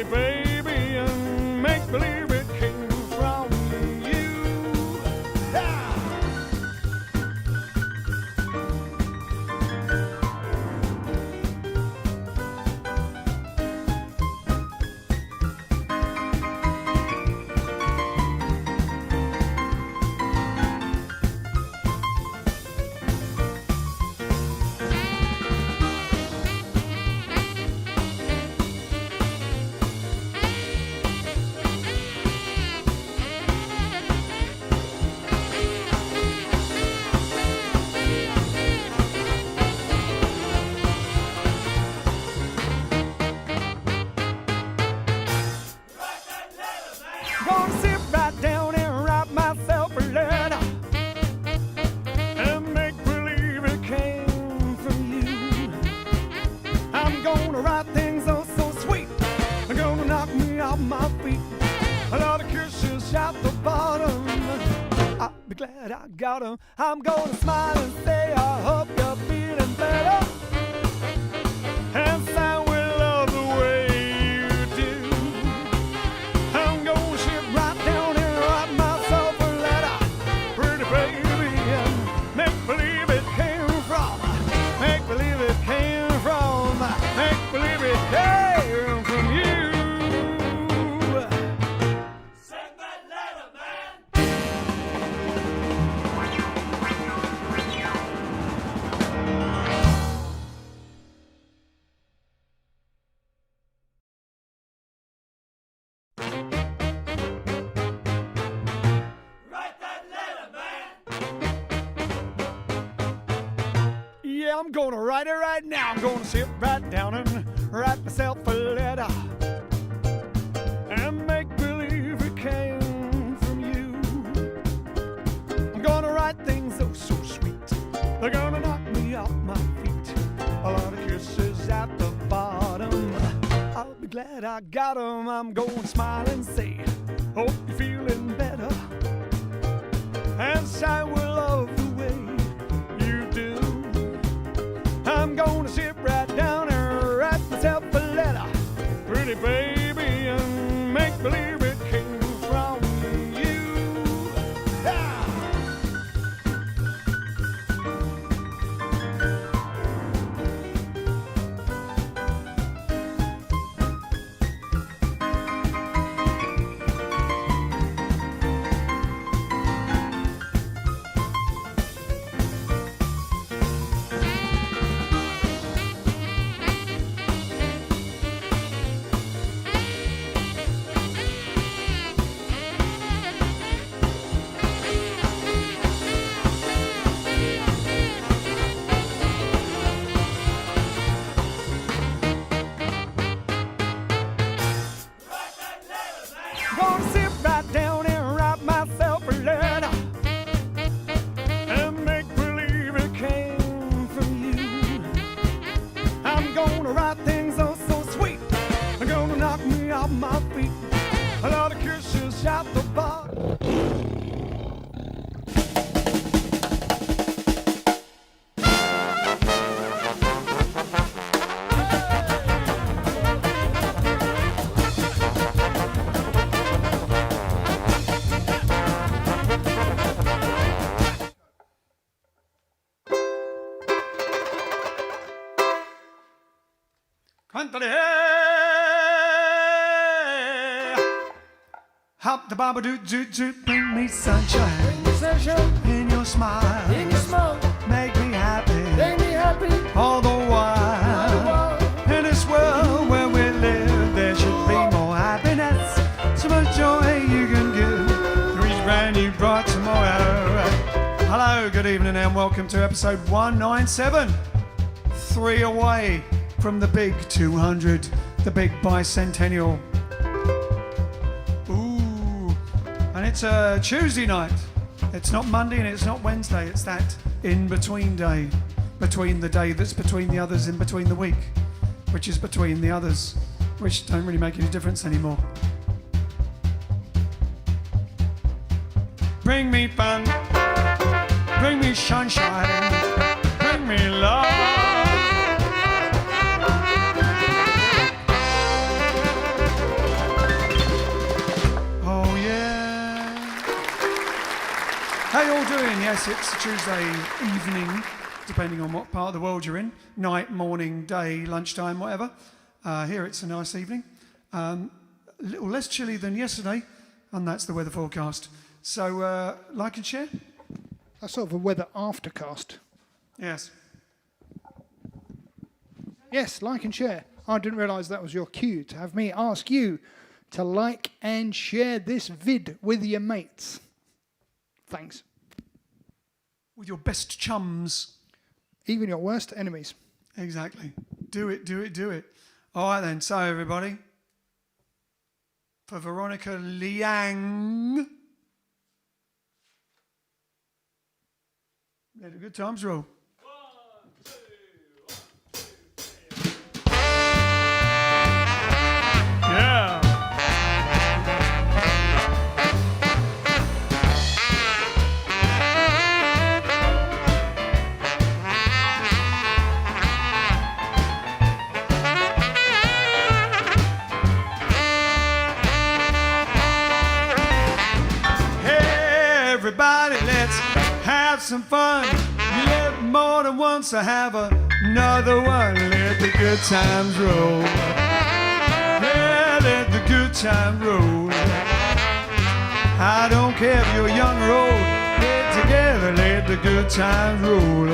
pretty baby, and make believe it came from you. Yeah. Gonna sit right down and write myself a letter and make believe it came from you. I'm gonna write things oh so sweet, they're gonna knock me off my feet. A lot of kisses at the bottom, I'll be glad I got 'em. I'm gonna smile and say I hope you're feeling better, and say we love the way you do. I'm gonna sit right down and write myself a letter, pretty baby, and make believe it came from, make believe it came from, make believe it came from you. Send that letter, man! Write that letter, man! Yeah, I'm gonna write it right now. I'm gonna sit right down and write myself a letter and make believe it came from you. I'm gonna write things oh so sweet, they're gonna knock me off my feet. A lot of kisses at the bottom, I'll be glad I got 'em. I'm gonna smile and say, hope you're feeling better, and say we love the way you do. I'm gonna sit right down and write myself a letter, pretty baby, and make believe it came from you. Yeah. Gonna sit right down and write myself a letter and make believe it came from you. I'm gonna write things oh so sweet, they're gonna knock me off my feet. A lot of kisses at the bottom. Hop the baba do do do, bring me sunshine, in your smile, make me happy, all the while. In this world where we live, there should be more happiness, so much joy you can give. The reason brand you brought some more. Hello, good evening, and welcome to episode 197. 3 away from the big 200, the big bicentennial. Ooh, and it's a Tuesday night. It's not Monday and it's not Wednesday. It's that in-between day, between the day that's between the others, in between the week, which is between the others, which don't really make any difference anymore. Bring me fun, bring me sunshine, bring me love. all doing? Yes, it's a Tuesday evening, depending on what part of the world you're in. Night, morning, day, lunchtime, whatever. Here it's a nice evening. A little less chilly than yesterday, and that's the weather forecast. So, like and share? That's sort of a weather aftercast. Yes. Yes, like and share. I didn't realise that was your cue to have me ask you to like and share this vid with your mates. Thanks. With your best chums. Even your worst enemies. Exactly. Do it, do it, do it. All right then, so everybody, for Veronica Liang, let the good times roll. Yeah. Hey, everybody, let's have some fun. You live more than once, so have another one. Let the good times roll. Yeah, let the good times roll. I don't care if you're young or old. Get together, let the good times roll.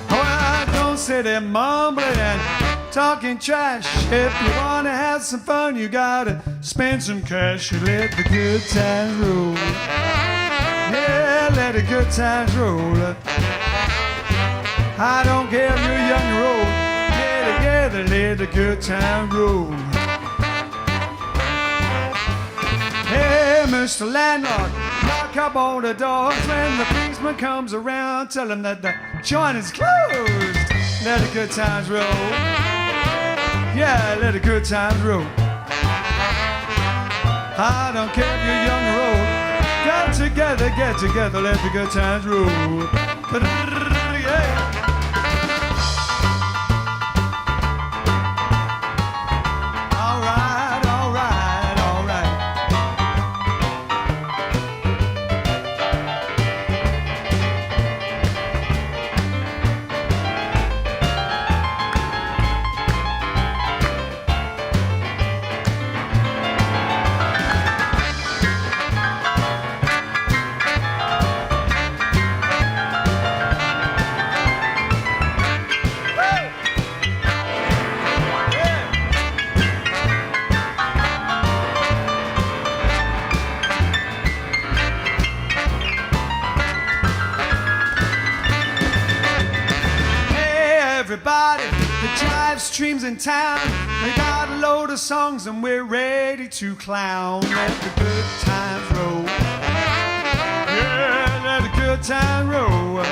Oh, I don't sit there mumbling and talking trash. If you want to have some fun, you gotta spend some cash. Let the good times roll. Yeah, let the good times roll. I don't care if you're young or old. Get together, let the good times roll. Hey, Mr. Landlord, knock up on the doors. When the policeman comes around, tell him that the joint is closed. Let the good times roll. Yeah, let the good times roll. I don't care if you're young or old. Get together, let the good times roll. Yeah. All right, all right, all right. Everybody, the JiveStream's in town. We got a load of songs and we're ready to clown. Let the good times roll. Yeah, let the good times roll.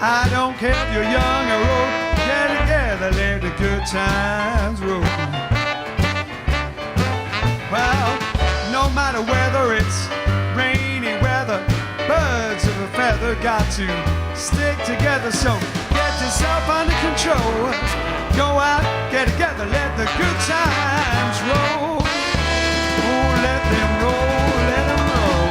I don't care if you're young or old. Get together, let the good times roll. Well, no matter whether it's rainy weather, birds of a feather got to stick together. So get yourself under control. Go out, get together, let the good times roll. Oh, let them roll, let them roll.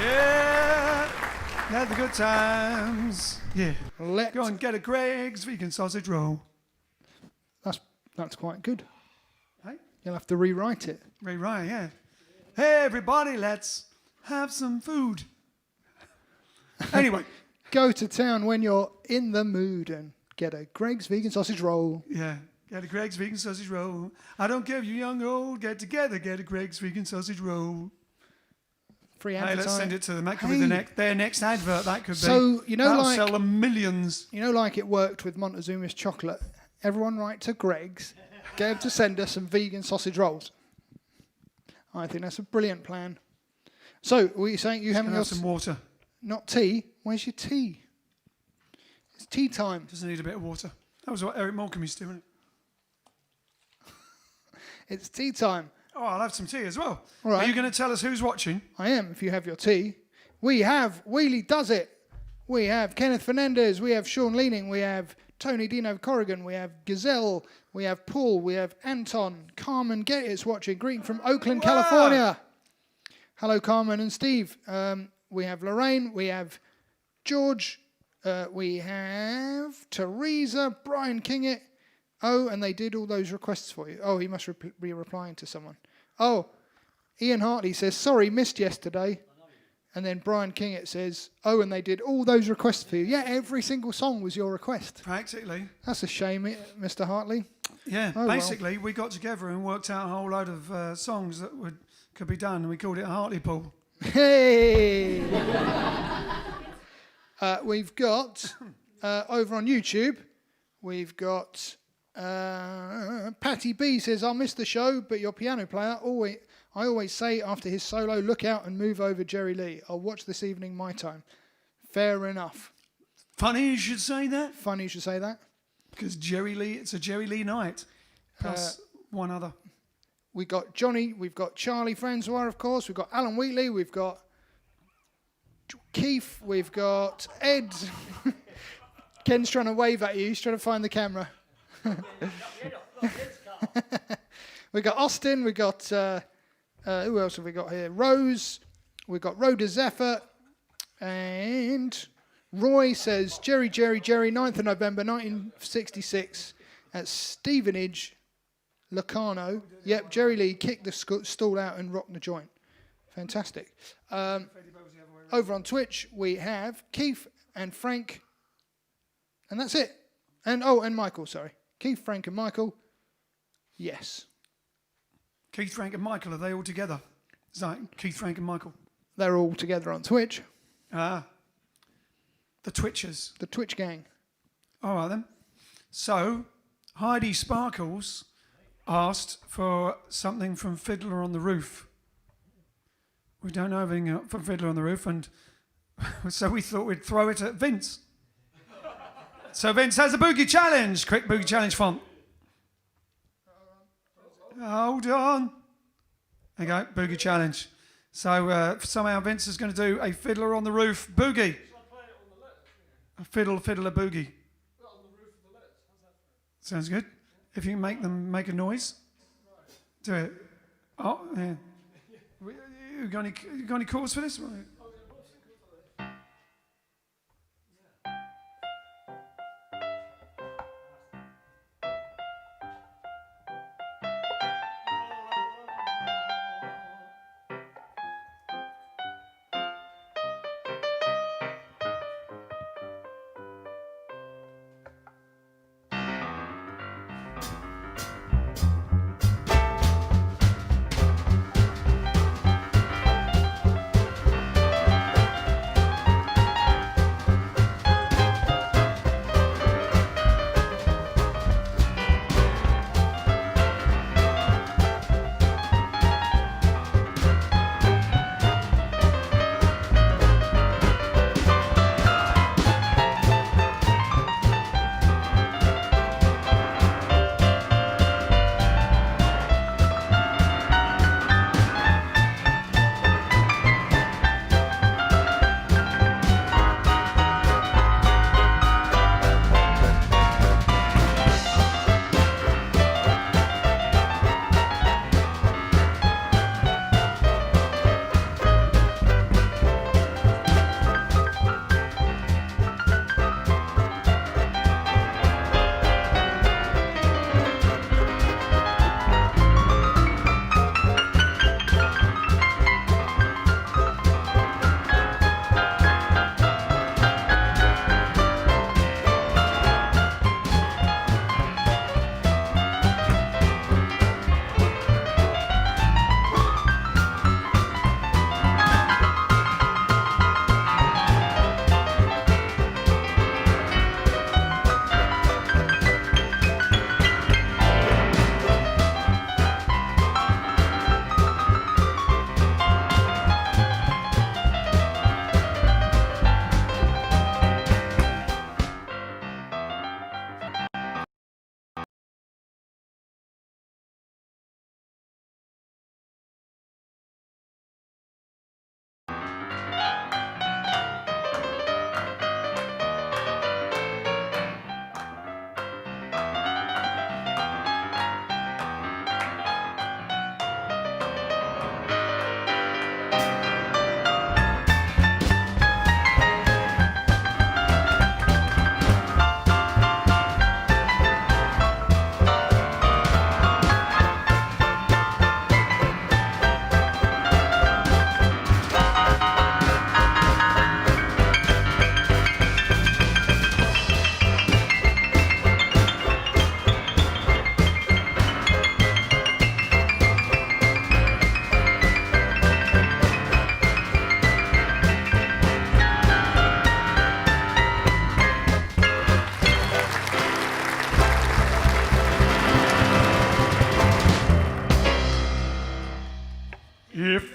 Yeah, let the good times. Yeah. Go and get a Greg's vegan sausage roll. That's quite good. Hey? You'll have to rewrite it. Rewrite, yeah. Hey, everybody, let's have some food. Anyway. Go to town when you're in the mood and get a Greg's vegan sausage roll. Yeah, get a Greg's vegan sausage roll. I don't care if you're young or old. Get together, get a Greg's vegan sausage roll. Free Hey, advertising. let's send it to them. That could be their next advert. That could be. So, you know, that'll like, sell them millions. You know, like it worked with Montezuma's chocolate. Everyone write to Greg's. Get him to send us some vegan sausage rolls. I think that's a brilliant plan. So, what are you saying? You having some water? Not tea. Where's your tea? It's tea time. Doesn't need a bit of water. That was what Eric Morecambe used to do, wasn't it? It's tea time. Oh, I'll have some tea as well. All right. Are you going to tell us who's watching? I am, if you have your tea. We have Wheelie Does It. We have Kenneth Fernandez. We have Sean Leaning. We have Tony Dino Corrigan, we have Gazelle, we have Paul, we have Anton, Carmen Gettis watching, greeting from Oakland, California. Hello, Carmen and Steve. We have Lorraine, we have George, we have Teresa, Brian Kingett. Oh, and they did all those requests for you. Oh, he must be replying to someone. Oh, Ian Hartley says, sorry, missed yesterday. And then Brian Kingett says, oh, and they did all those requests for you. Yeah, every single song was your request. Practically. That's a shame, Mr. Hartley. Yeah, Oh, basically, we got together and worked out a whole load of songs that could be done, and we called it a Hartley Pool. Hey! We've got, over on YouTube, we've got Patty B says, I missed the show, but your piano player, I always say after his solo, look out and move over Jerry Lee. I'll watch this evening my time. Fair enough. Funny you should say that. Funny you should say that. Because Jerry Lee, it's a Jerry Lee night. Plus one other. We've got Johnny, we've got Charlie Francois, of course, we've got Alan Wheatley, we've got Keith, we've got Ed. Ken's trying to wave at you, he's trying to find the camera. We've got Austin, we've got, who else have we got here? Rose, we've got Rhoda Zephyr, and Roy says, Jerry, 9th of November 1966 at Stevenage, Locarno. Yep, Jerry Lee kicked the stool out and rocked the joint. Fantastic. Over on Twitch, we have Keith and Frank, and that's it. And Michael, sorry. Keith, Frank, and Michael. Yes. Keith, Frank, and Michael, are they all together? Is that Keith, Frank, and Michael? They're all together on Twitch. The Twitchers. The Twitch gang. All right, then. So, Heidi Sparkles asked for something from Fiddler on the Roof. We don't know anything from Fiddler on the Roof, and so we thought we'd throw it at Vince. So Vince has a boogie challenge. Quick boogie challenge font. Hold on. There you go, boogie challenge. So somehow Vince is going to do a Fiddler on the Roof boogie. A fiddle, a boogie. Sounds good. If you can make them make a noise, do it. Oh, yeah. You got any chords for this?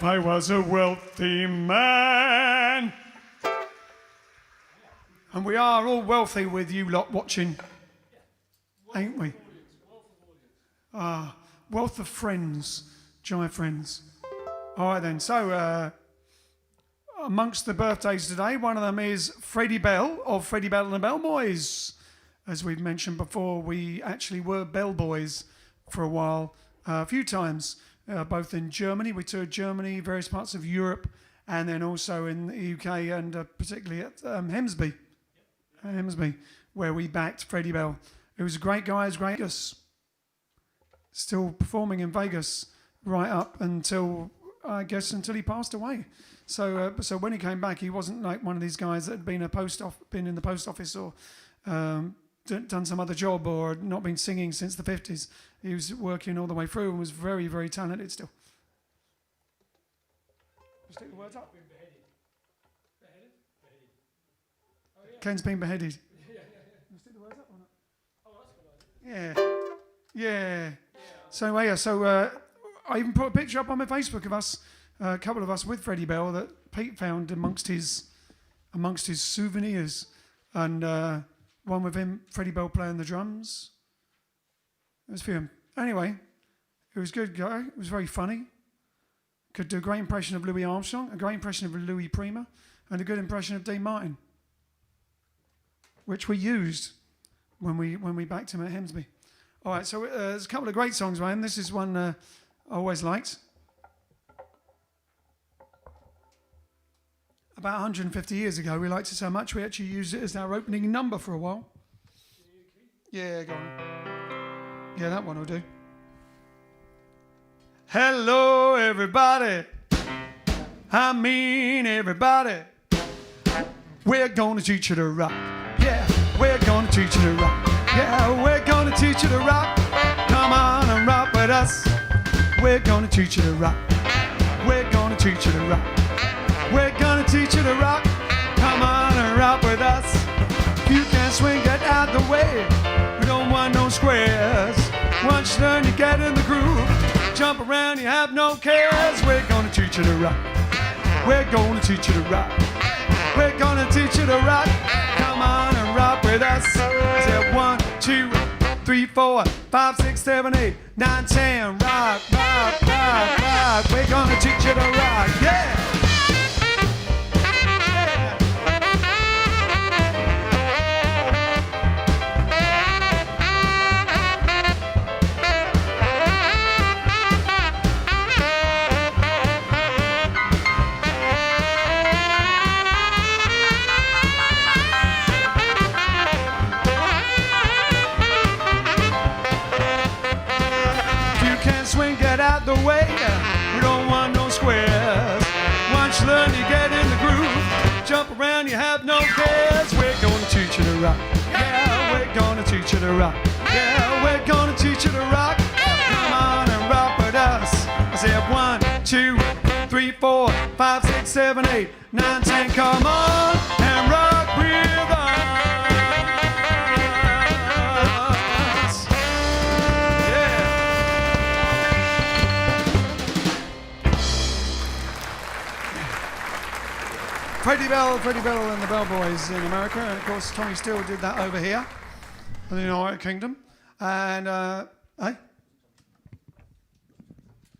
I was a wealthy man. And we are all wealthy with you lot watching, ain't we? Wealth of friends, Jive friends. All right then, so amongst the birthdays today, one of them is Freddie Bell of Freddie Bell and the Bell Boys. As we've mentioned before, we actually were Bell Boys for a while, a few times, both in Germany. We toured Germany, various parts of Europe, and then also in the UK and particularly at Hemsby, where we backed Freddie Bell. He was a great guy, he was great. Still performing in Vegas right up until, I guess, until he passed away. So when he came back, he wasn't like one of these guys that had been in the post office or done some other job or not been singing since the 50s. He was working all the way through and was very, very talented still. Stick the words up. Ken's been beheaded. Stick the words up or not? Yeah. So I even put a picture up on my Facebook of us, a couple of us with Freddie Bell that Pete found amongst his souvenirs, and one with him, Freddie Bell playing the drums. It was for him. Anyway, it was a good guy. It was very funny. Could do a great impression of Louis Armstrong, a great impression of Louis Prima, and a good impression of Dean Martin, which we used when we backed him at Hemsby. All right, so there's a couple of great songs by him. This is one I always liked. About 150 years ago, we liked it so much we actually used it as our opening number for a while. Yeah, go on. Yeah, that one will do. Hello, everybody. I mean, everybody. We're gonna teach you to rock. Yeah, we're gonna teach you to rock. Yeah, we're gonna teach you to rock. Come on and rock with us. We're gonna teach you to rock. We're gonna teach you to rock. We're gonna teach you to rock. Come on and rock with us. You can swing, get out the way. We don't want no squares. Once you learn, you get in the groove. Jump around, you have no cares. We're gonna teach you to rock. We're gonna teach you to rock. We're gonna teach you to rock. Come on and rock with us. Say 1, 2, 3, 4, 5, 6, 7, 8, 9, 10. Rock, rock, rock, rock. We're gonna teach you to rock. Yeah. The way we don't want no squares. Once you learn, you get in the groove. Jump around, you have no cares. We're gonna teach you to rock. Yeah, we're gonna teach you to rock. Yeah, we're gonna teach you to rock. Come on and rock with us. I said 1, 2, 3, 4, 5, 6, 7, 8, 9, 10. Come on and rock with us. Freddie Bell and the Bell Boys in America, and of course Tommy Steele did that over here in the United Kingdom. And it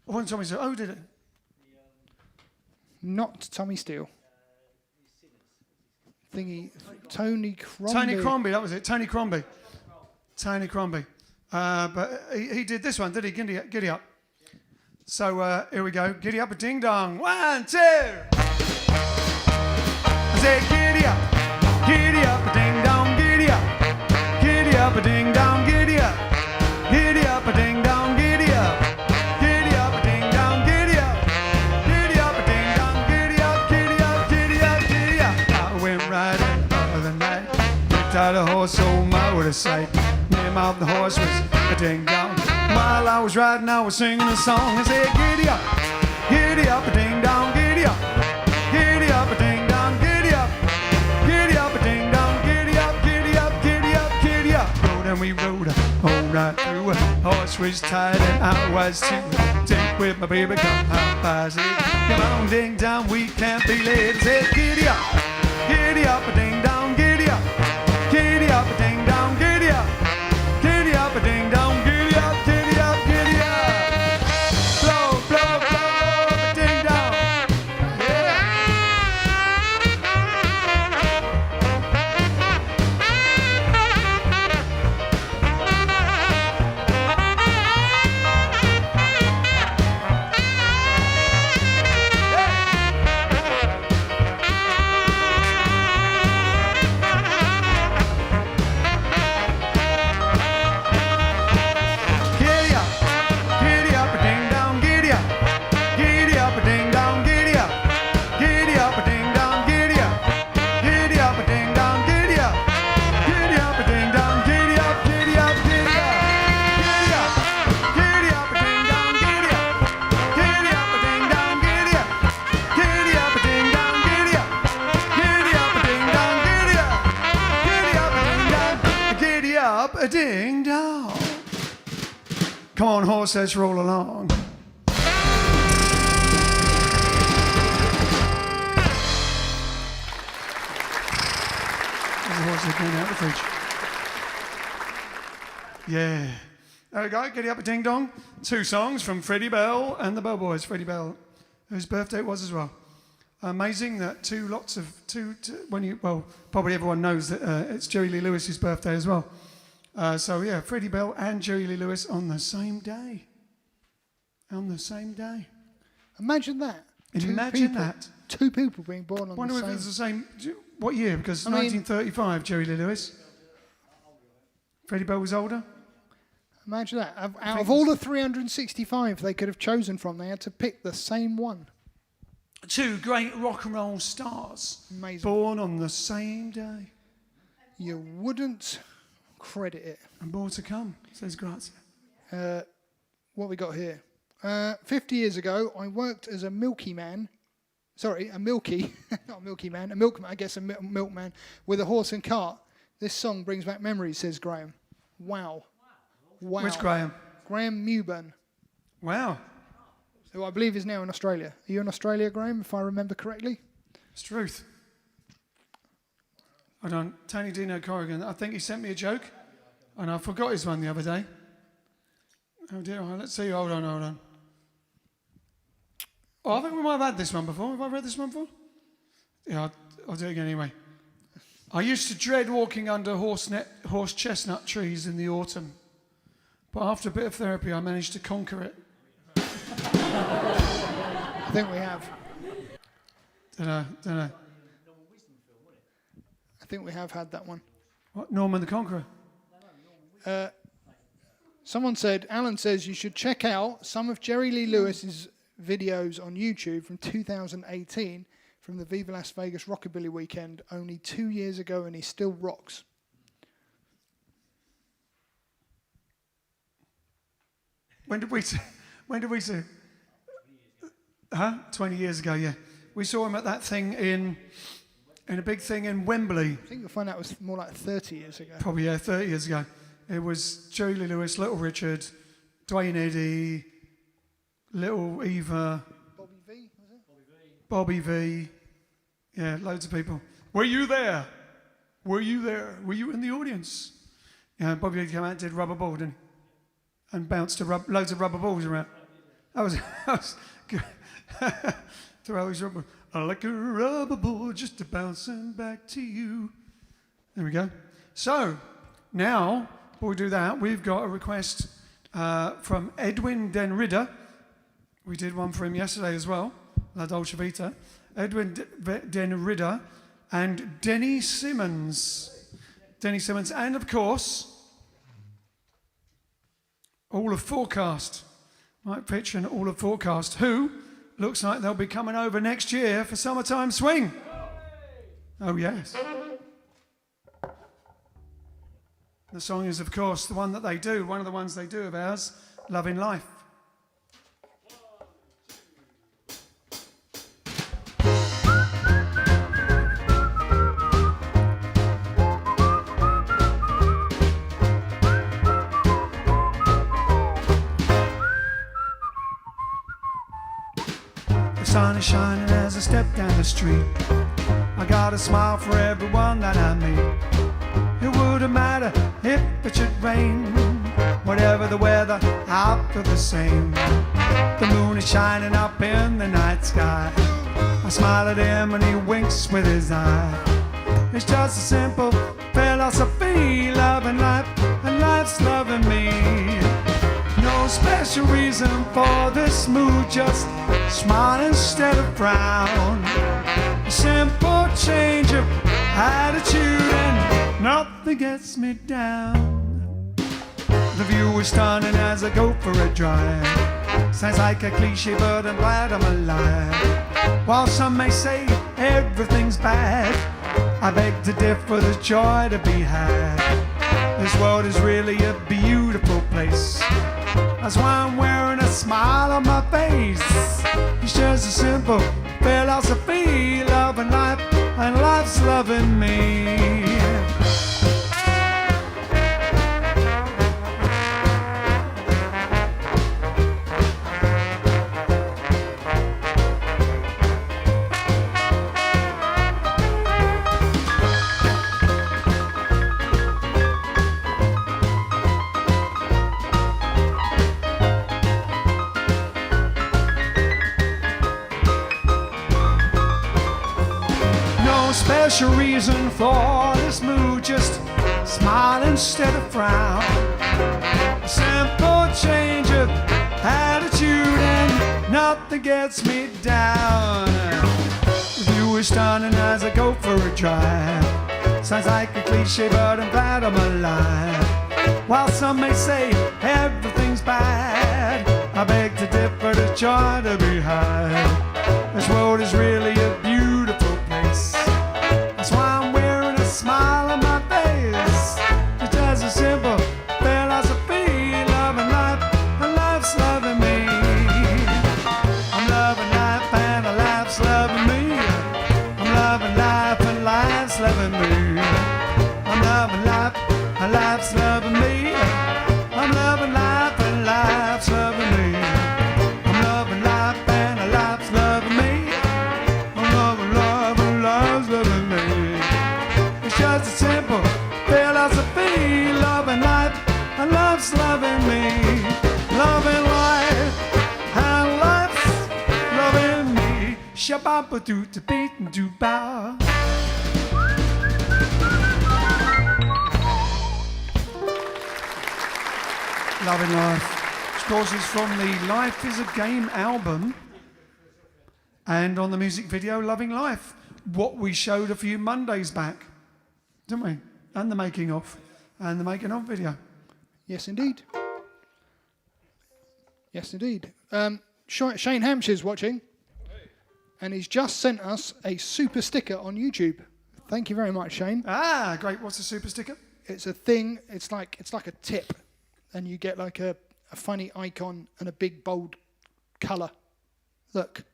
wasn't Tommy Steele. Oh, did it? Not Tommy Steele. Tony Crombie. Tony Crombie, that was it. Tony Crombie. But he did this one, did he? Giddy up. So here we go. Giddy up a ding dong. 1, 2. I say giddy up a ding dong, giddy up a ding dong, giddy up a ding dong, giddy up a ding dong, giddy up a ding dong, giddy up. I went riding the other night, picked out a horse, so my what a sight. Name of the horse was a ding dong. While I was riding, I was singing a song. I said giddy up a ding dong, giddy up a ding dong, giddy up a ding dong, giddy up. Rode and we rode all right through. Horse was tired and I was too. Take with my baby, come out by say, come on, ding dong, we can't be late. Say, giddy up, a ding dong, giddy up, a ding dong, giddy up, a ding dong, giddy up, giddy up, giddy up. Blow, blow, blow, a ding dong. Yeah. Giddy up, a ding dong, giddy up, a ding dong, giddy up, a ding dong, giddy up, a ding dong, giddy up, a ding dong, giddy up, giddy up, giddy up, giddy up, a ding dong, giddy up, a ding dong, giddy up, a ding dong, giddy up, a ding dong, giddy up, a ding dong. Come on, horse, let's roll along. There's a horse again out the fridge. Yeah. There we go, Giddy Up a Ding Dong. 2 songs from Freddie Bell and the Bellboys. Freddie Bell, whose birthday it was as well. Amazing that probably everyone knows that it's Jerry Lee Lewis's birthday as well. So yeah, Freddie Bell and Jerry Lee Lewis on the same day. Imagine that. Imagine that. 2 people being born on Wonder the if same. it's the same. What year? Because I mean- 1935, Jerry Lee Lewis. Freddie Bell was older. Imagine that. Out of all the 365 they could have chosen from, they had to pick the same one. 2 great rock and roll stars. Amazing. Born on the same day. You wouldn't credit it. And more to come, says Grazia. What we got here? 50 years ago, I worked as a milky man. Sorry, a milky, not a milky man, a milkman, I guess a milkman with a horse and cart. This song brings back memories, says Graham. Wow. Which Graham? Graham Mewburn, Wow. who I believe is now in Australia. Are you in Australia, Graham, if I remember correctly? It's truth. Hold on, Tony Dino Corrigan. I think he sent me a joke, and I forgot his one the other day. Oh dear, let's see. Hold on. Oh, I think we might have had this one before. Have I read this one before? Yeah, I'll do it again anyway. I used to dread walking under horse chestnut trees in the autumn, but after a bit of therapy, I managed to conquer it. I think we have. Don't know. I think we have had that one. What, Norman the Conqueror? Someone said, Alan says you should check out some of Jerry Lee Lewis's videos on YouTube from 2018 from the Viva Las Vegas Rockabilly Weekend only 2 years ago, and he still rocks. When did we see? 20 years ago, yeah. We saw him at that thing in a big thing in Wembley. I think you'll find out it was more like 30 years ago. Probably, yeah, 30 years ago. It was Jerry Lee Lewis, Little Richard, Dwayne Eddy, Little Eva, Bobby V, was it? Bobby V. Yeah, loads of people. Were you there? Were you in the audience? Yeah, Bobby V came out and did rubber ball, didn't he? And bounced loads of rubber balls around. That was good. Throw his rubber. I like a rubber ball just a bouncing back to you. There we go. So, now, before we do that, we've got a request from Edwin Den Ridder. We did one for him yesterday as well, La Dolce Vita. Edwin Den Ridder and Denny Simmons. And of course, all of Forecast. Mike Pitch and all of Forecast, who looks like they'll be coming over next year for Summertime Swing. Oh, yes. The song is, of course, the one that they do, one of the ones they do of ours, Loving Life. is shining as I step down the street. I got a smile for everyone that I meet. It wouldn't matter if it should rain. Whatever the weather, I'll feel the same. The moon is shining up in the night sky. I smile at him and he winks with his eye. It's just a simple philosophy, loving life and life's loving me. No special reason for this mood, just smile instead of frown. A simple change of attitude and nothing gets me down. The view is stunning as I go for a drive. Sounds like a cliche, but I'm glad I'm alive. While some may say everything's bad, I beg to differ, there's joy to be had. This world is really a beautiful place. That's why I'm wearing a smile on my face. It's just a simple philosophy, loving life and life's loving me. Special reason for this mood, just smile instead of frown. A simple change of attitude and nothing gets me down. The view is stunning as I go for a drive. Sounds like a cliche, but I'm glad I'm alive. While some may say everything's bad, I beg to differ, there's joy to be had. This world is really a beautiful place. That's why I'm wearing a smile on my face. It's just a simple philosophy, loving life and life's loving me. I'm loving life and life's loving me. I'm loving life and life's loving me. I'm loving life and life's loving me. I'm loving life and life's loving me. I'm loving life and life's loving me. I'm loving life and life's loving me. Just a simple philosophy, loving life and love's loving me. Loving life and life's loving me. Shabba doo to beat and do bow. Loving life. Of course, it's from the Life is a Game album, and on the music video, Loving Life, what we showed a few Mondays back. Didn't we? And the making of. And the making of video. Yes, indeed. Yes, indeed. Shane Hampshire's watching. And he's just sent us a super sticker on YouTube. Thank you very much, Shane. Ah, great. What's a super sticker? It's a thing. It's like a tip. And you get like a funny icon and a big, bold colour. Look.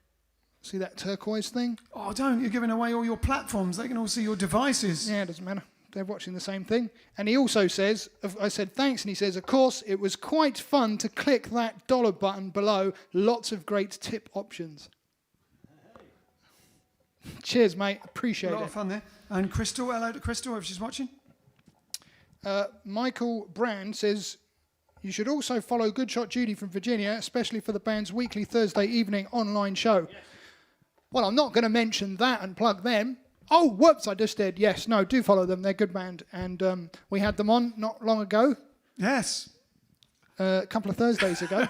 See that turquoise thing? Oh, don't. You're giving away all your platforms. They can all see your devices. Yeah, it doesn't matter. They're watching the same thing. And he also says, I said thanks, and he says, of course, it was quite fun to click that dollar button below. Lots of great tip options. Cheers, mate. Appreciate it. A lot of fun there. And Crystal, hello to Crystal if she's watching. Michael Brand says, you should also follow Good Shot Judy from Virginia, especially for the band's weekly Thursday evening online show. Yes. Well, I'm not going to mention that and plug them. Oh, whoops, I just did. Yes, no, do follow them. They're a good band. And we had them on not long ago. Yes. A couple of Thursdays ago.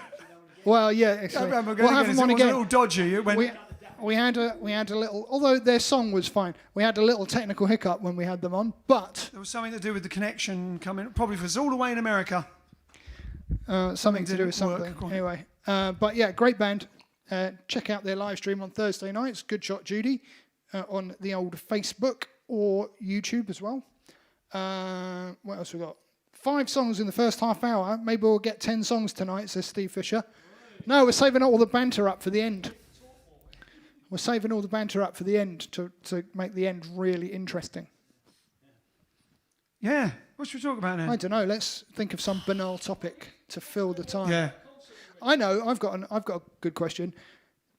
Well, yeah. We'll have them on again. It was a little dodgy. We had a little, although their song was fine, we had a little technical hiccup when we had them on, but... There was something to do with the connection coming, probably for us all the way in America. Something to do with something. Anyway, but yeah, great band. Check out their live stream on Thursday nights, Good Shot Judy, on the old Facebook or YouTube as well. What else we got? 5 songs in the first half hour. Maybe we'll get 10 songs tonight, says Steve Fisher. No, we're saving all the banter up for the end. We're saving all the banter up for the end to make the end really interesting. Yeah. What should we talk about now? I don't know. Let's think of some banal topic to fill the time. Yeah. I know. I've got a good question.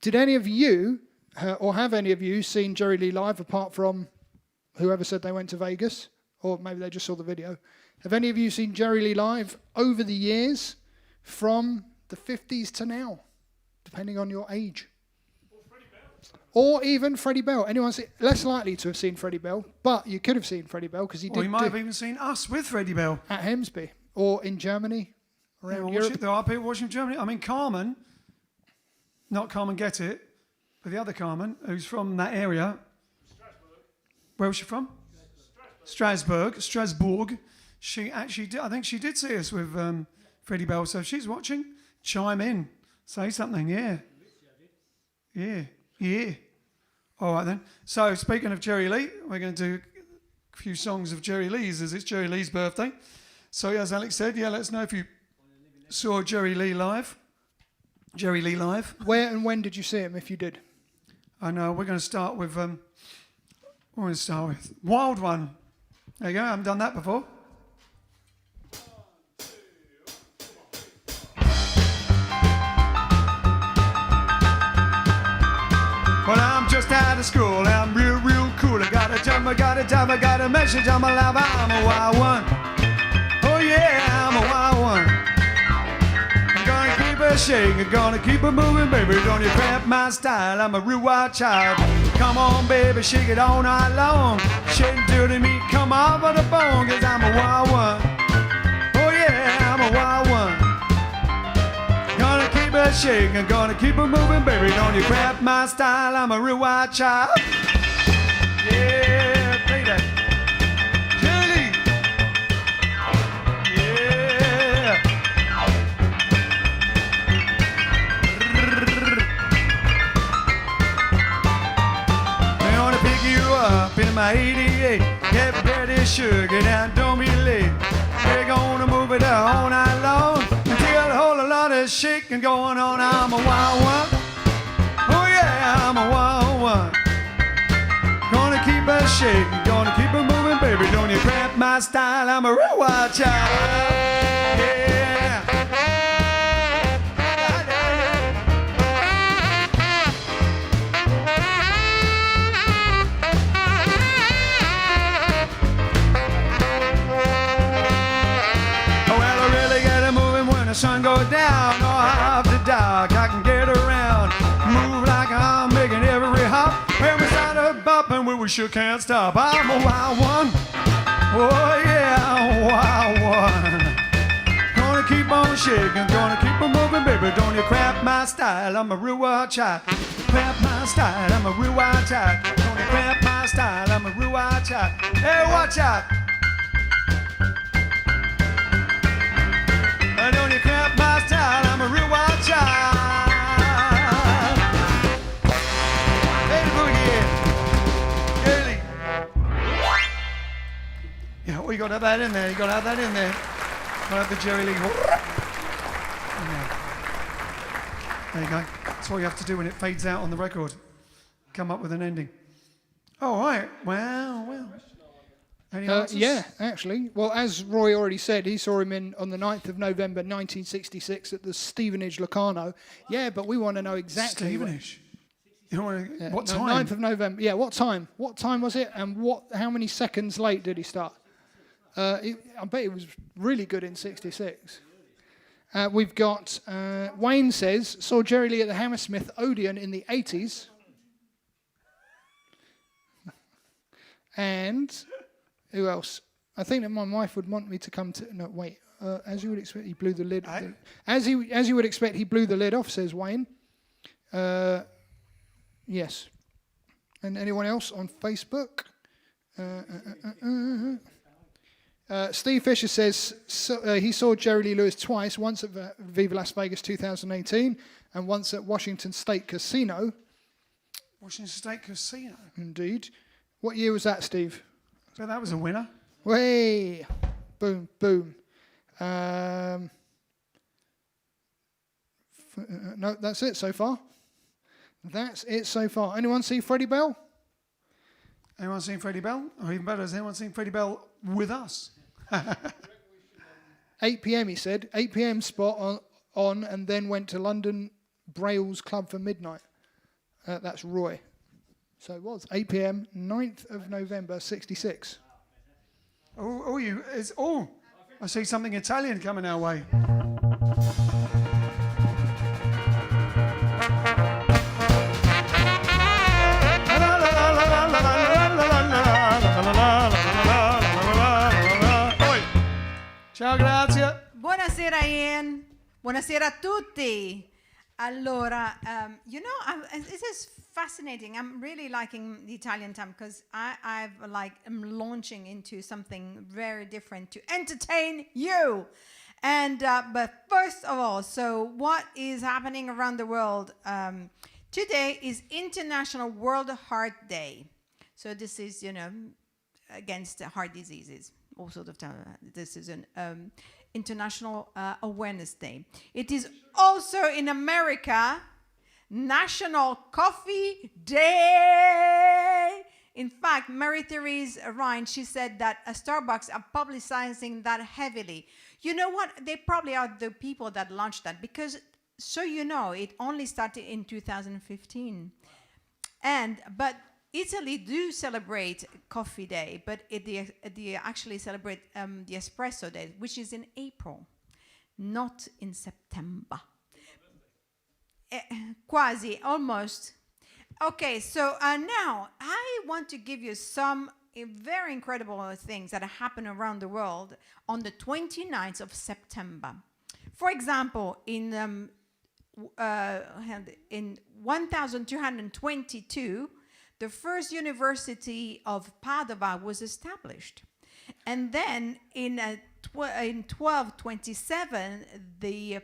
Did any of you or have any of you seen Jerry Lee live apart from whoever said they went to Vegas? Or maybe they just saw the video. Have any of you seen Jerry Lee live over the years from the 50s to now, depending on your age? Or even Freddie Bell. Anyone less likely to have seen Freddie Bell, but you could have seen Freddie Bell because he did. Or you might have even seen us with Freddie Bell. At Hemsby or in Germany, around Europe. There are people watching Germany. I mean, Carmen, not Carmen Get It, but the other Carmen, who's from that area. Where was she from? Strasbourg. She actually did, I think she did see us with Freddie Bell. So if she's watching, chime in. Say something, yeah. Yeah. All right then. So speaking of Jerry Lee, we're going to do a few songs of Jerry Lee's as it's Jerry Lee's birthday. So as Alex said, let us know if you saw Jerry Lee live. Where and when did you see him, if you did? I know. We're going to start with Wild One. There you go. I haven't done that before. Well, I'm just out of school, I'm real cool. I got a job, I got a message on my life. I'm a wild one. Oh yeah, I'm a wild one. I'm gonna keep it shaking, gonna keep it moving, baby. Don't you cramp my style, I'm a real wild child. Come on, baby, shake it all night long. Shake it till the meat come off of the bone, 'cause I'm a wild one. Oh yeah, I'm a wild one. Gonna keep it shaking, gonna keep it moving, baby. Don't you cramp my style, I'm a real wild child. Yeah, play that. Jelly. Yeah. They wanna pick you up in my 88. Get ready, sugar, now don't be late. We're gonna move it all night long. Until a whole lot of shaking going on. I'm a wild one. Oh yeah, I'm a wild one. Gonna keep it shaking, gonna keep it moving, baby. Don't you cramp my style, I'm a real wild child. Yeah. Well, I really get it moving when the sun goes down. Or after dark, I can get around. Move like I'm making every hop. When we start a bopping, we sure can't stop. I'm a wild one. Oh yeah, I'm a wild one. Gonna keep on shaking, gonna keep on moving, baby. Don't you cramp my style, I'm a real wild child. Cramp my style, I'm a real wild child. Don't you cramp my style, I'm a real wild child. Hey, watch out. Don't you cramp my style, I'm a real wild child. Hey, boogie, Girly. Yeah, well, you got to have that in there. You got to have that in there. Got to have the Jerry Lee. There you go. That's what you have to do when it fades out on the record. Come up with an ending. All right. Well. Any answers? Yeah, actually. Well, as Roy already said, he saw him on the 9th of November 1966 at the Stevenage Locarno. Yeah, but we want to know exactly. Stevenage. You know what No, time? 9th of November. Yeah, what time? What time was it? And how many seconds late did he start? I bet he was really good in 66. We've got Wayne says, saw Jerry Lee at the Hammersmith Odeon in the 80s. And who else? I think that my wife would want me to come to... No, wait. As you would expect, he blew the lid... As you would expect, he blew the lid off, says Wayne. Yes. And anyone else on Facebook? Steve Fisher says he saw Jerry Lee Lewis twice, once at Viva Las Vegas 2018 and once at Washington State Casino. Washington State Casino. Indeed. What year was that, Steve? So that was a winner. Way. Boom, boom. No, that's it so far. That's it so far. Anyone see Freddie Bell? Anyone seen Freddie Bell? Or even better, has anyone seen Freddie Bell with us? 8 p.m. he said. 8 p.m. spot on and then went to London Braille's Club for midnight. That's Roy. So it was 8 p.m., 9th of November, 66. I see something Italian coming our way. Ciao, grazie. Buonasera Ian, buonasera a tutti. Allora, this is fascinating. I'm really liking the Italian time because I'm launching into something very different to entertain you. And but first of all, so what is happening around the world? Today is International World Heart Day. So this is, against heart diseases. All sorts of time. This is an International Awareness Day. It is also in America National Coffee Day. In fact, Mary-Therese Ryan, she said that Starbucks are publicizing that heavily. You know what? They probably are the people that launched that because, so it only started in 2015. But Italy do celebrate Coffee Day, but they actually celebrate the Espresso Day, which is in April, not in September. Quasi, almost. Okay, so now I want to give you some very incredible things that happen around the world on the 29th of September. For example, in 1222, the first University of Padua was established. And then in 1227, the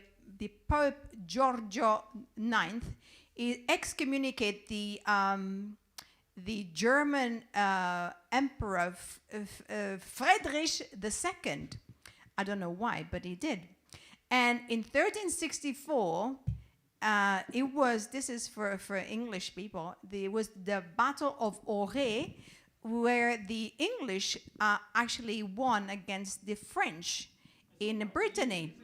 Pope Giorgio IX excommunicated the German Emperor Friedrich II. I don't know why, but he did. And in 1364, this is for English people, it was the Battle of Auray, where the English actually won against the French in Brittany.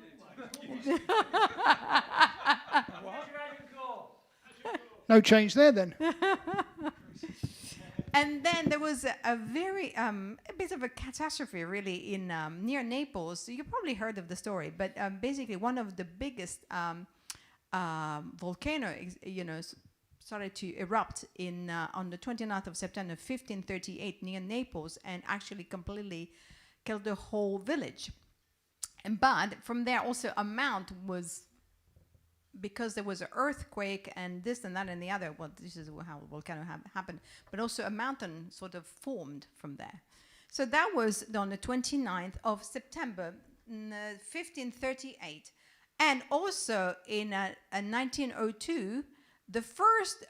No change there then. And then there was a very, a bit of a catastrophe really in near Naples. You probably heard of the story, but basically one of the biggest volcano, started to erupt on the 29th of September 1538 near Naples and actually completely killed the whole village. But from there also a mount was, because there was an earthquake and this and that and the other, well, this is how the volcano happened, but also a mountain sort of formed from there. So that was on the 29th of September 1538. And also in 1902, the first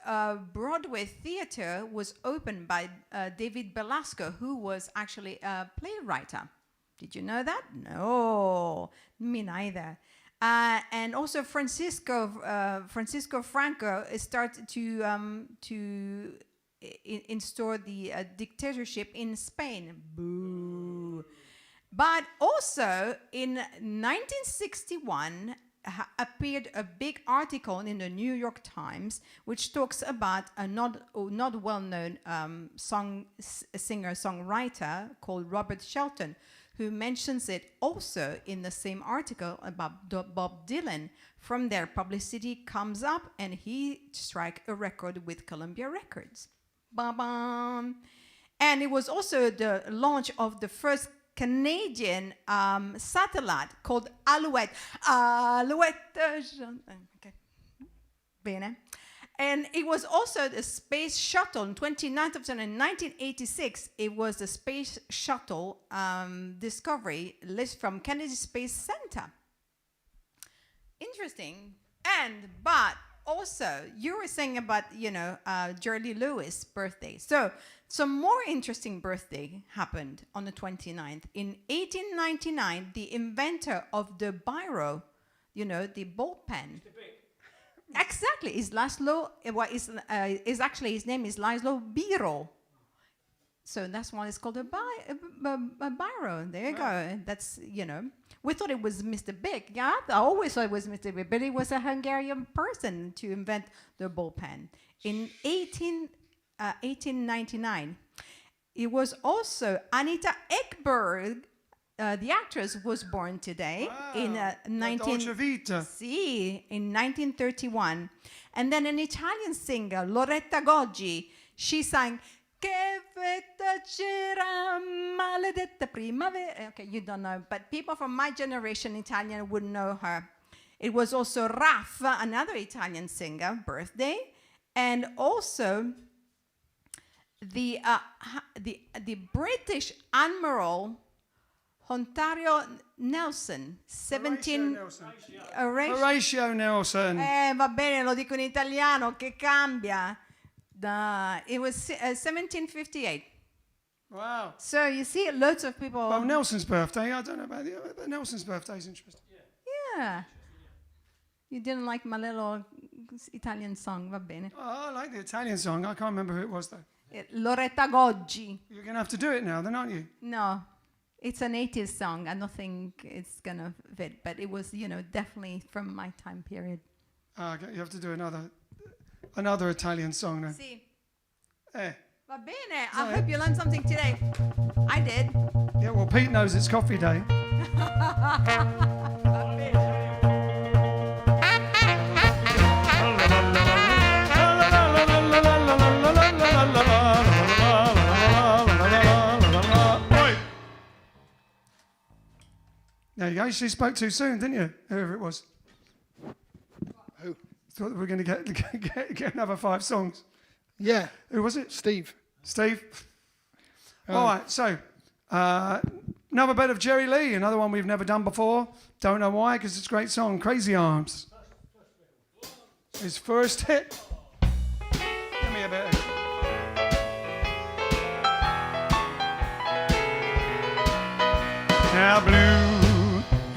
Broadway theater was opened by David Belasco, who was actually a playwright. Did you know that? No, me neither. And also Francisco Franco started to install the dictatorship in Spain. Boo. But also in 1961 appeared a big article in the New York Times which talks about a not well-known singer-songwriter called Robert Shelton, who mentions it also in the same article about Bob Dylan. From there, publicity comes up and he strike a record with Columbia Records. Ba-bam. And it was also the launch of the first Canadian satellite called Alouette. Alouette. Okay. Bene. And it was also the space shuttle on 29th of September 1986. It was the space shuttle discovery list from Kennedy Space Center. Interesting. But also, you were saying about, Jerry Lewis' birthday. So, some more interesting birthday happened on the 29th. In 1899, the inventor of the biro, the ball pen. Exactly, is Laszlo, is actually, his name is Laszlo Biro. So that's why it's called a biro. There you go. That's, we thought it was Mr. Big. Yeah, I always thought it was Mr. Big, but it was a Hungarian person to invent the ball pen. In 1899, it was also Anita Ekberg, the actress, was born today in Dolce Vita. in 1931. And then an Italian singer, Loretta Goggi, she sang Che fetta c'era, maledetta primavera. Okay, you don't know, but people from my generation, Italian, would know her. It was also Raff, another Italian singer, birthday, and also the British Admiral Ontario Nelson, 17... Horatio Nelson. Va bene, lo dico in italiano, che cambia. It was 1758. Wow. So you see, loads of people... Well, Nelson's birthday, I don't know about the other, but Nelson's birthday is interesting. Yeah. You didn't like my little Italian song, va bene. Oh, I like the Italian song. I can't remember who it was, though. Loretta Goggi. You're going to have to do it now, then, aren't you? No, it's an 80s song. I don't think it's going to fit, but it was, definitely from my time period. Okay, you have to do another Italian song now. Sì. Eh. Va bene. I hope you learned something today. I did. Yeah, well, Pete knows it's coffee day. There you go. You spoke too soon, didn't you? Whoever it was. Who? Thought that we were going to get another 5 songs. Yeah. Who was it? Steve. Steve? All right, so another bit of Jerry Lee, another one we've never done before. Don't know why, because it's a great song, Crazy Arms. His first hit. Give me a bit. Now blue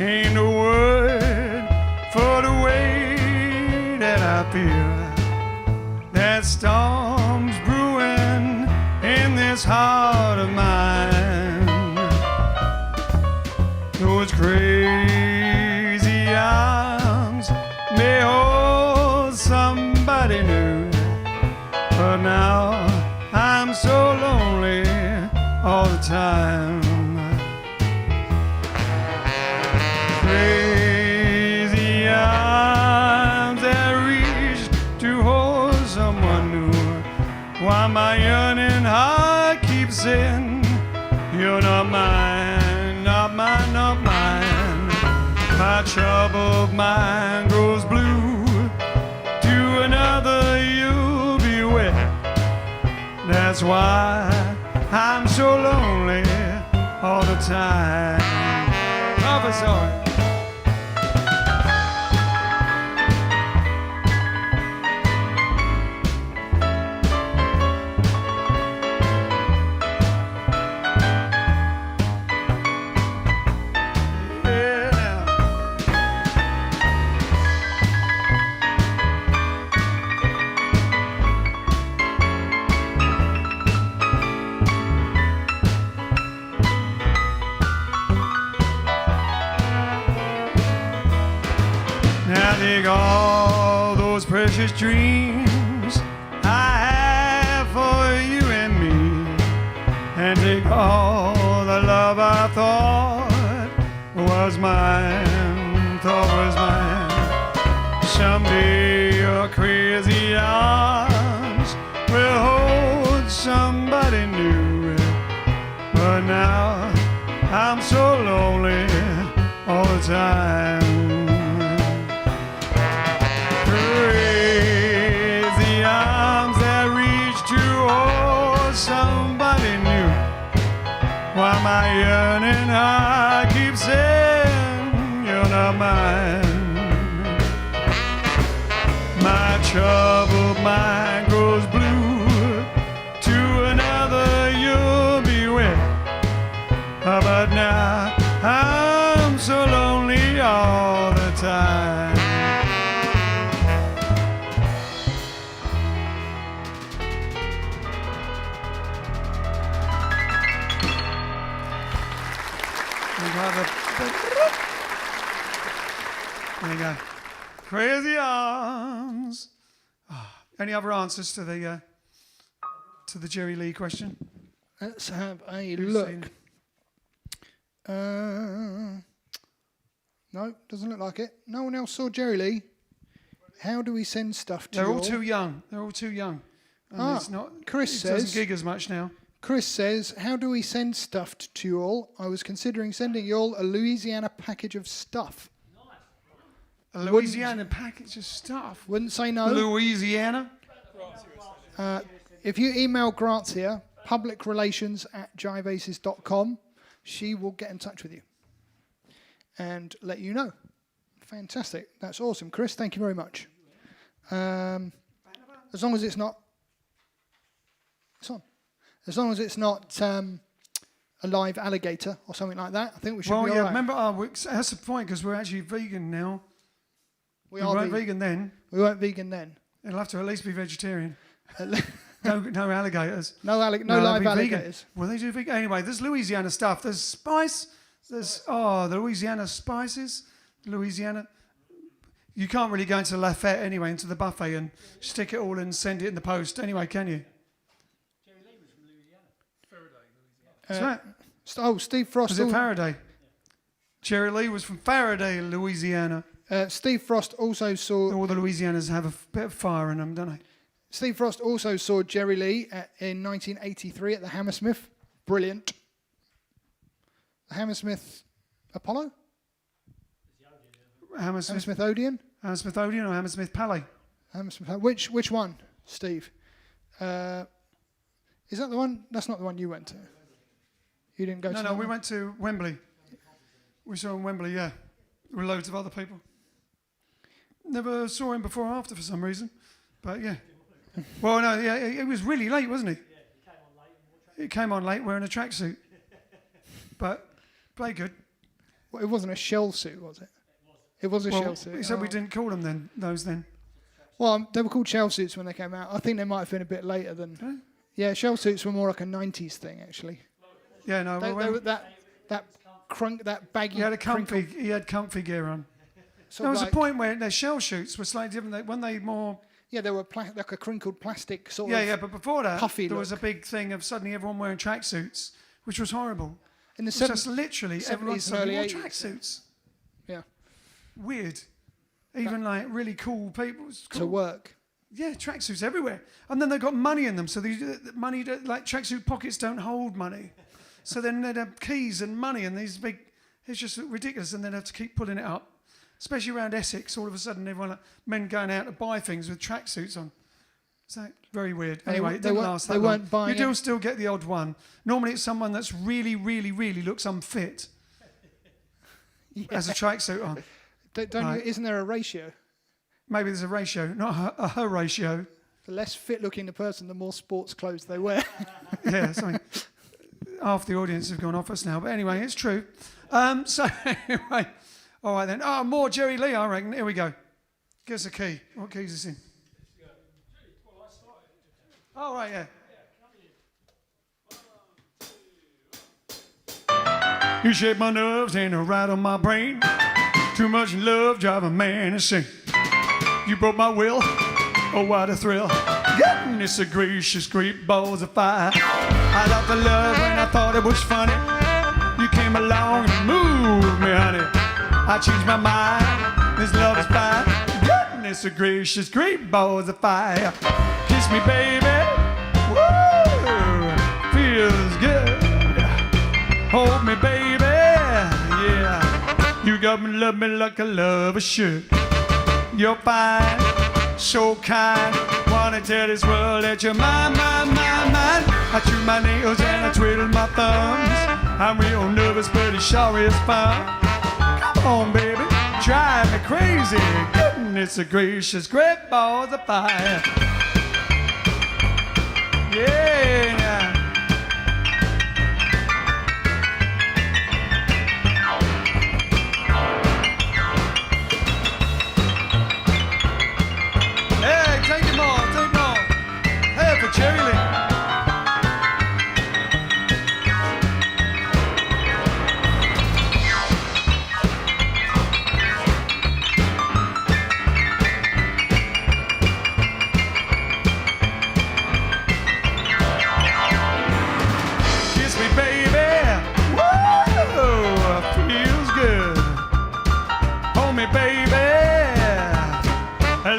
ain't a word for the way that I feel. That storm's brewing in this heart of mine. Those crazy arms may hold somebody new, but now I'm so lonely all the time. Crazy arms that reach to hold someone new, while my yearning heart keeps saying, you're not mine, not mine, not mine. My troubled mind grows blue. To another you'll be wed. That's why I'm so lonely all the time. Love is all. Take all those precious dreams I have for you and me, and take all the love I thought was mine, Someday your crazy arms will hold somebody new, but now I'm so lonely all the time. Crazy arms that reach to hold somebody new, while my yearning heart keeps saying you're not mine. My troubled mind grows blue. To another you'll be wed, but now I'm so lonely all the time. There you go. Crazy arms. Any other answers to the Jerry Lee question? Let's have a Who's look. seen- No, doesn't look like it. No one else saw Jerry Lee. How do we send stuff to They're you all too young. They're all too young. And it's not. Chris it says. doesn't gig as much now. Chris says, how do we send stuff to you all? I was considering sending you all a Louisiana package of stuff. A Louisiana package of stuff. Wouldn't say no. Louisiana. If you email Grazia, publicrelations@jiveaces.com, she will get in touch with you and let you know. Fantastic. That's awesome. Chris, thank you very much. As long as it's not... It's on. As long as it's not a live alligator or something like that, I think we should be all right. remember, that's the point, because we're actually vegan now. We We are weren't vegan. vegan then. We weren't vegan then. It'll have to at least be vegetarian. No alligators. No they'll live be vegan. alligators. Well, they do vegan. Anyway, there's Louisiana stuff. There's spice. There's, the Louisiana spices. Louisiana. You can't really go into Lafayette anyway, into the buffet, and stick it all and send it in the post anyway, can you? That's right. Steve Frost. Was it Faraday? Jerry Lee was from Faraday, Louisiana. Steve Frost also saw... All the Louisianas have a bit of fire in them, don't they? Steve Frost also saw Jerry Lee in 1983 at the Hammersmith. Brilliant. The Hammersmith Apollo? Hammersmith Odeon? Hammersmith Odeon or Hammersmith Palais? Hammersmith. Which one, Steve? Is that the one? That's not the one you went to. You didn't go to No, that we one? went to Wembley. We saw him in Wembley, yeah. With loads of other people. Never saw him before or after for some reason. But yeah. Well, no, yeah, it was really late, wasn't he? He came on late wearing a tracksuit. But played good. Well, it wasn't a shell suit, was it? It was a shell Well, suit. he said we Oh. didn't call them then, those then. Well, they were called shell suits when they came out. I think they might have been a bit later than... Huh? Yeah, shell suits were more like a 90s thing, actually. Yeah, no, They well, were that baggy... he had crinkled comfy gear on. sort There of was like- a point where their shell shoots were slightly different. When they more... Yeah, they were like a crinkled plastic sort Yeah, of... yeah, but before that, puffy there was a look. big thing of suddenly everyone wearing tracksuits, which was horrible. In the It's just literally 70s everyone and suddenly early wore 80s. tracksuits. Yeah, Weird. Even like really cool people. It's to cool. work. Yeah, tracksuits everywhere. And then they got money in them. So the money, like tracksuit pockets don't hold money. So then they'd have keys and money and these big, it's just ridiculous. And they'd have to keep pulling it up. Especially around Essex, all of a sudden everyone, men going out to buy things with tracksuits on. It's like very weird. Anyway, it didn't last that they long. weren't buying You do it. still get the odd one. Normally it's someone that's really, really, really looks unfit. Has a tracksuit on. Right. Isn't there a ratio? Maybe there's a ratio, not a her ratio. The less fit-looking the person, the more sports clothes they wear. Yeah, something. Half the audience have gone off us now, but anyway, it's true. So anyway, all right then. Oh, more Jerry Lee, I reckon. Here we go. Give us a key. What key is this in? Oh, right, yeah. You shake my nerves and rattle my brain. Too much love drive a man insane. You broke my will, oh what a thrill. Goodness gracious, great balls of fire. I loved the love when I thought it was funny. You came along and moved me, honey. I changed my mind, this love is fine. Goodness gracious, great balls of fire. Kiss me baby, woo, feels good. Hold me baby, yeah. You got me, love me like a lover should. You're fine, so kind. Wanna tell this world that you're mine, mine, mine, mine. I chew my nails and I twiddle my thumbs. I'm real nervous, but it sure is fun. Come on, baby, drive me crazy. Goodness gracious, great balls of fire. Yeah. Hey, take them all, take them all. Hey, for Jerry Lee.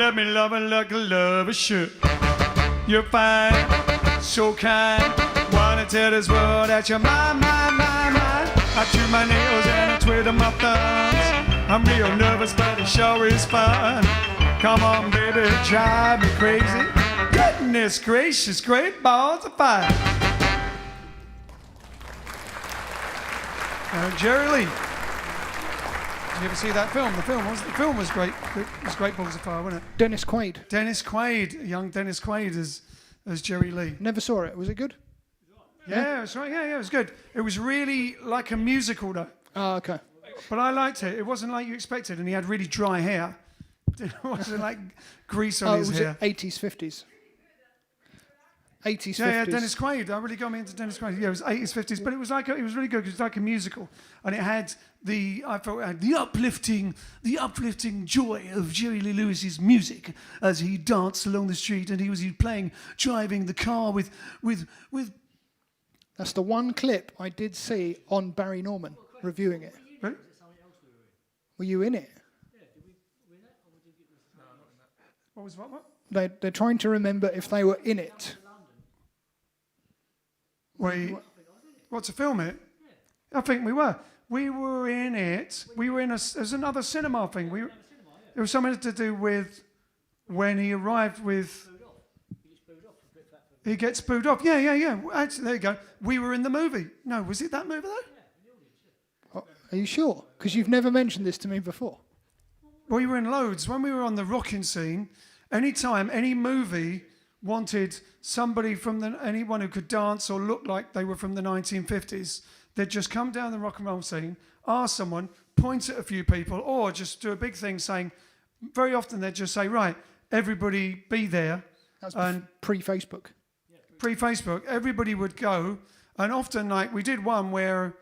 let me love it like a lover should. You're fine, so kind. Wanna tell this world that you're mine, mine, mine, mine. I chew my nails and I twiddle my thumbs. I'm real nervous, but it sure is fun. Come on, baby, drive me crazy. Goodness gracious, great balls of fire. Jerry Lee. Did you ever see that film? The film was great. It was Great Balls of Fire, wasn't it? Dennis Quaid. Dennis Quaid, young Dennis Quaid as Jerry Lee. Never saw it. Was it good? Yeah, that's right. Yeah, it was good. It was really like a musical, though. Oh, okay. But I liked it. It wasn't like you expected, and he had really dry hair. It wasn't like grease on his hair. It 80s, 50s? 80s, 50s. Yeah, Dennis Quaid. That really got me into Dennis Quaid. Yeah, it was 80s, 50s, but it was like it was really good. It was like a musical, and it had the uplifting joy of Jerry Lee Lewis's music as he danced along the street, and he was driving the car with. That's the one clip I did see on Barry Norman reviewing it. Right? Were you in it? What was what? They're trying to remember if they were in it. What, to film it? I think we were. We were in it. We were in there's another cinema thing. It was something to do with when he arrived with... He gets booed off. Yeah. Actually, there you go. We were in the movie. No, was it that movie, though? Oh, are you sure? Because you've never mentioned this to me before. We were in loads. When we were on the rocking scene, anytime any movie wanted somebody anyone who could dance or look like they were from the 1950s, they'd just come down the rock and roll scene, ask someone, point at a few people, or just do a big thing saying, very often they'd just say, right, everybody be there. That's pre-Facebook. Pre-Facebook, everybody would go, and often, like, we did one where,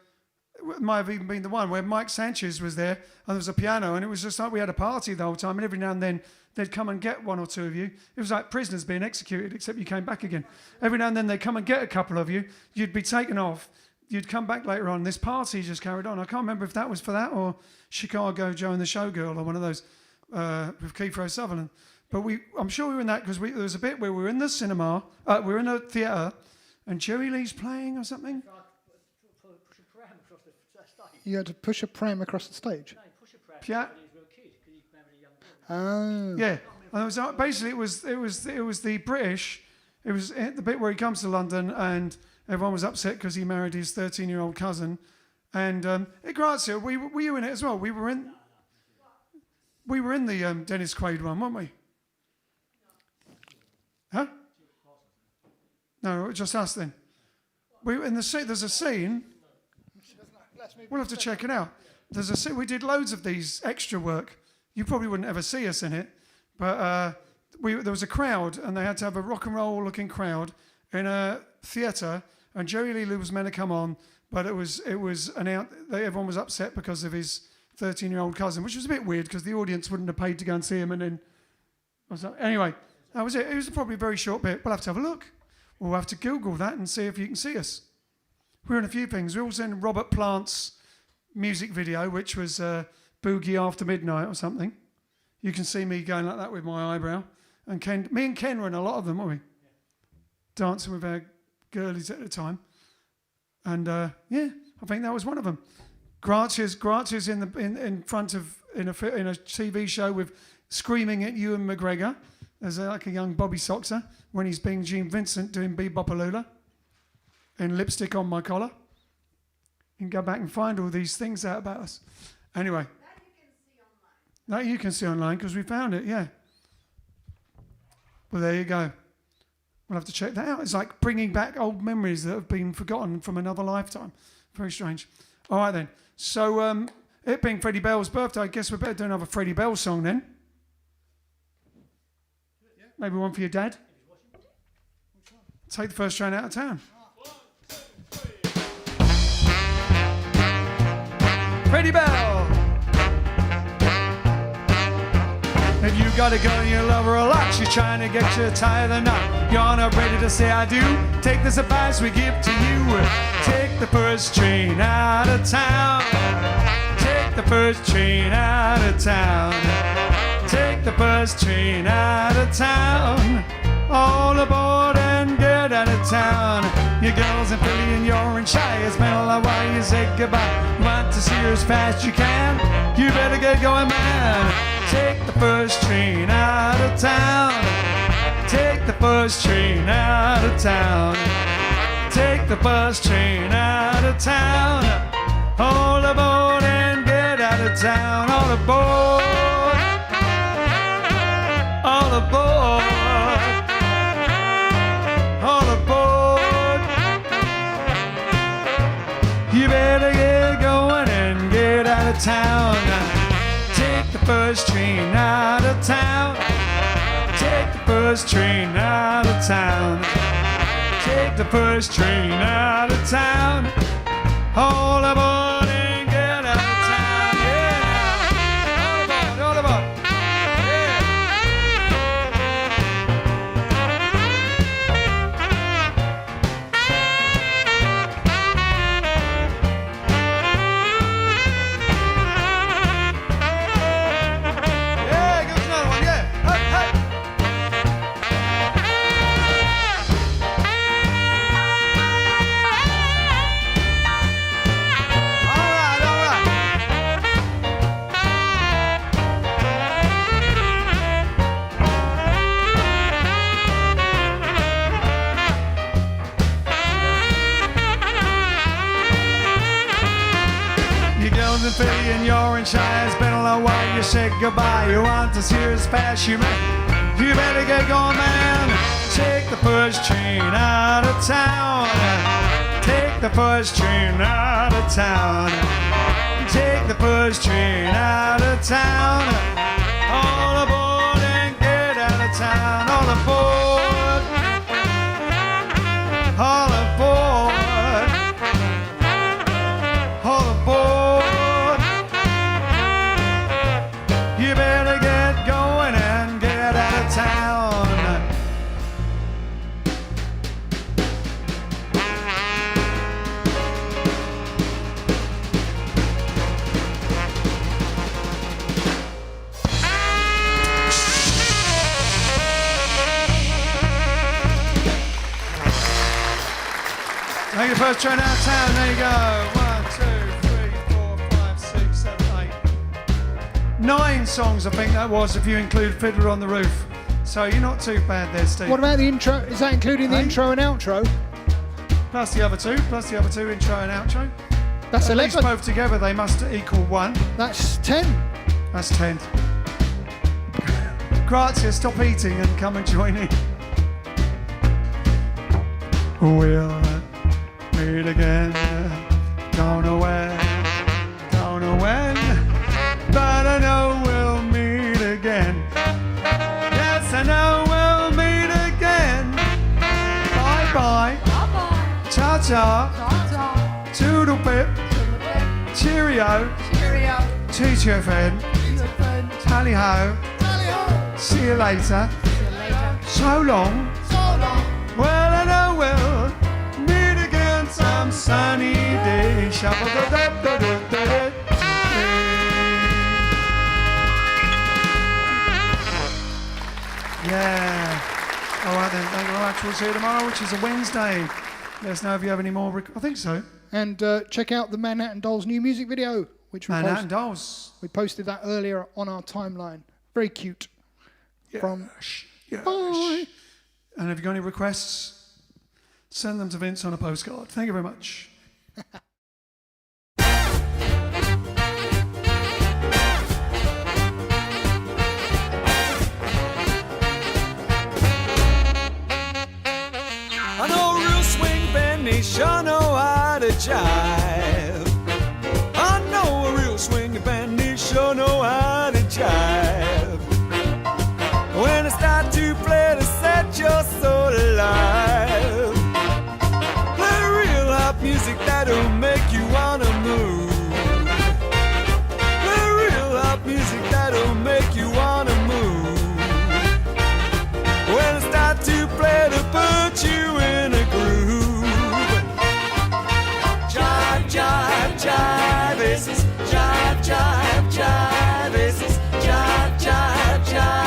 it might have even been the one where Mike Sanchez was there, and there was a piano, and it was just like we had a party the whole time, and every now and then they'd come and get one or two of you. It was like prisoners being executed, except you came back again. Every now and then they'd come and get a couple of you, you'd be taken off, you'd come back later on, this party just carried on. I can't remember if that was for that or Chicago Joe and the Showgirl or one of those with Kiefer Sutherland. But I'm sure we were in that because there was a bit where we were in the cinema, we were in a theatre, and Jerry Lee's playing or something. You had to push a pram across the stage? Yeah. Oh. Yeah. And it was basically it was the British. It was the bit where he comes to London and everyone was upset because he married his 13-year-old cousin. And Grazia, were you in it as well? We were in the Dennis Quaid one, weren't we? Huh? No, just us then. There's a scene. We'll have to check it out. There's a scene. We did loads of these extra work. You probably wouldn't ever see us in it, but there was a crowd, and they had to have a rock and roll looking crowd in a theatre, and Jerry Lee was meant to come on, but it was announced that everyone was upset because of his 13-year-old cousin, which was a bit weird because the audience wouldn't have paid to go and see him, and then anyway, that was it. It was probably a very short bit. We'll have to have a look. We'll have to Google that and see if you can see us. We're in a few things. We're also in Robert Plant's music video, which was Boogie After Midnight or something. You can see me going like that with my eyebrow. And me and Ken were in a lot of them, weren't we? Dancing with our girlies at the time. And I think that was one of them. Graz's in front of in a TV show with screaming at Ewan McGregor as like a young Bobby Soxer when he's being Gene Vincent doing Bebopaloola in Lipstick on My Collar. You can go back and find all these things out about us. Anyway. That you can see online because we found it, yeah. Well, there you go. We'll have to check that out. It's like bringing back old memories that have been forgotten from another lifetime. Very strange. All right, then. So, it being Freddie Bell's birthday, I guess we better do another Freddie Bell song then. Maybe one for your dad. Take the first train out of town. Freddie Bell! If you got a girl and you love her a lot, she's trying to get you to tie the knot. You're not ready to say I do. Take this advice we give to you. Take the first train out of town. Take the first train out of town. Take Take the first train out of town. All aboard and get out of town. Your girls in Philly and you're in shy. It's been a long while you say goodbye. You want to see her as fast as you can. You better get going, man. Take the first train out of town. Take the first train out of town. Take the first train out of town. All aboard and get out of town. All aboard. All aboard. All aboard. You better get going and get out of town. Take the first train out of town. Take the first train out of town. Take the first train out of town. All aboard and get out of town. Yeah. All aboard. Yeah. Yeah, give us another one. Yeah. Hey, hey. In Philly and you're in shy. It's been a long while you said goodbye. You want to see her as fast you may. You better get going, man. Take the first train out of town. Take the first train out of town. Take the first train out of town. All aboard and get out of town. All aboard. All aboard. All aboard. You better get going and get out of town. Take the first train out of town. There you go. 1, 2, 3, 4, 5, 6, 7, 8. 9 songs, I think that was, if you include Fiddler on the Roof. So you're not too bad there, Steve. What about the intro? Is that including the Hey? intro and outro? Plus the other two, intro and outro. That's At least 11. both together, they must equal 1. That's 10. That's 10. Grazia, stop eating and come and join in. We'll meet again. Don't know when, but I know we'll meet again. Yes, I know we'll meet again. Bye bye. Ta ta. Toodle pip. Cheerio. TTFN. Tally ho. See you later. So long. Well, I know we'll meet again some sunny day. Yeah. All right then. Thank you very much. We'll see you tomorrow, which is a Wednesday. Let us know if you have any more. I think so. And check out the Manhattan Dolls new music video, which Manhattan Dolls. we posted that earlier on our timeline. Very cute. From Bye. And if you've got any requests, send them to Vince on a postcard. Thank you very much. I know a real swing band, they sure know how to jive. I know a real swing band, they sure know how to jive. When I start to play to set your soul alive, play real hot music that'll make you wanna move. Play real hot music that'll make you wanna move. When I start to play to put you in a groove. Jive, jive, jive aces. Jive, jive, jive aces. Jive, jive, jive.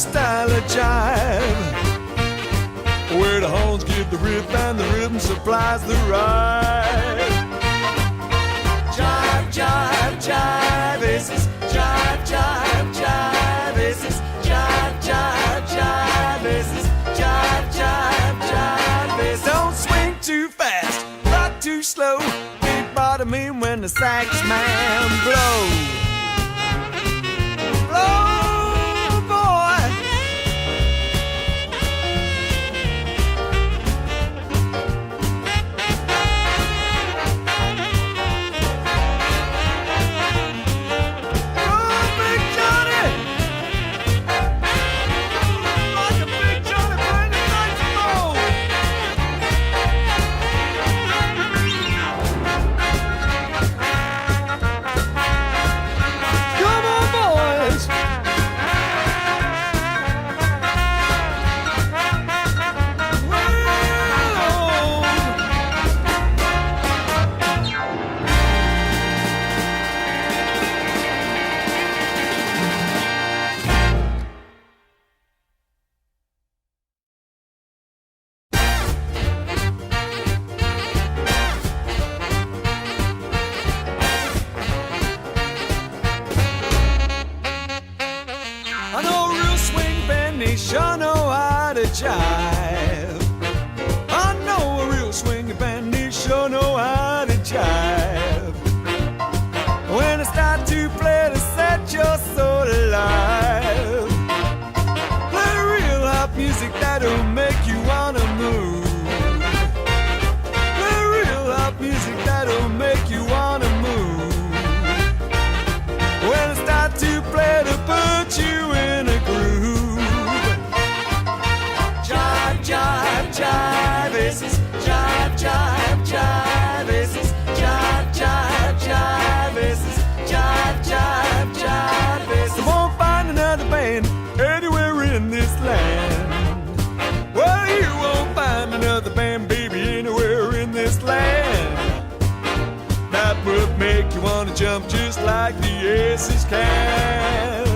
style of jive, where the horns give the rip and the rhythm supplies the ride. Jive, jive, jive aces, jive, jive, jive aces, jive, jive, jive aces, jive, jive, jive aces. Don't swing too fast, rock too slow, keep bottoming when the sax man blows. Blow, boy. Oh, Big Johnny. Like a Big Johnny banging saxophone. Come on, boys. I know a real swing band, they sure know how to jive. I know a real swing band, they sure know how to jive. When I start to play to set your soul alive, play real hot music that'll make you wanna move. Play real hot music that'll make you wanna move. When I start to play to put you in a groove. Jive, jive, jive aces, jive, jive, jive aces, jive, jive, jive aces, jive, jive, jive aces. You won't find another band anywhere in this land. Well, you won't find another band, baby, anywhere in this land that would make you wanna jump just like the Aces can.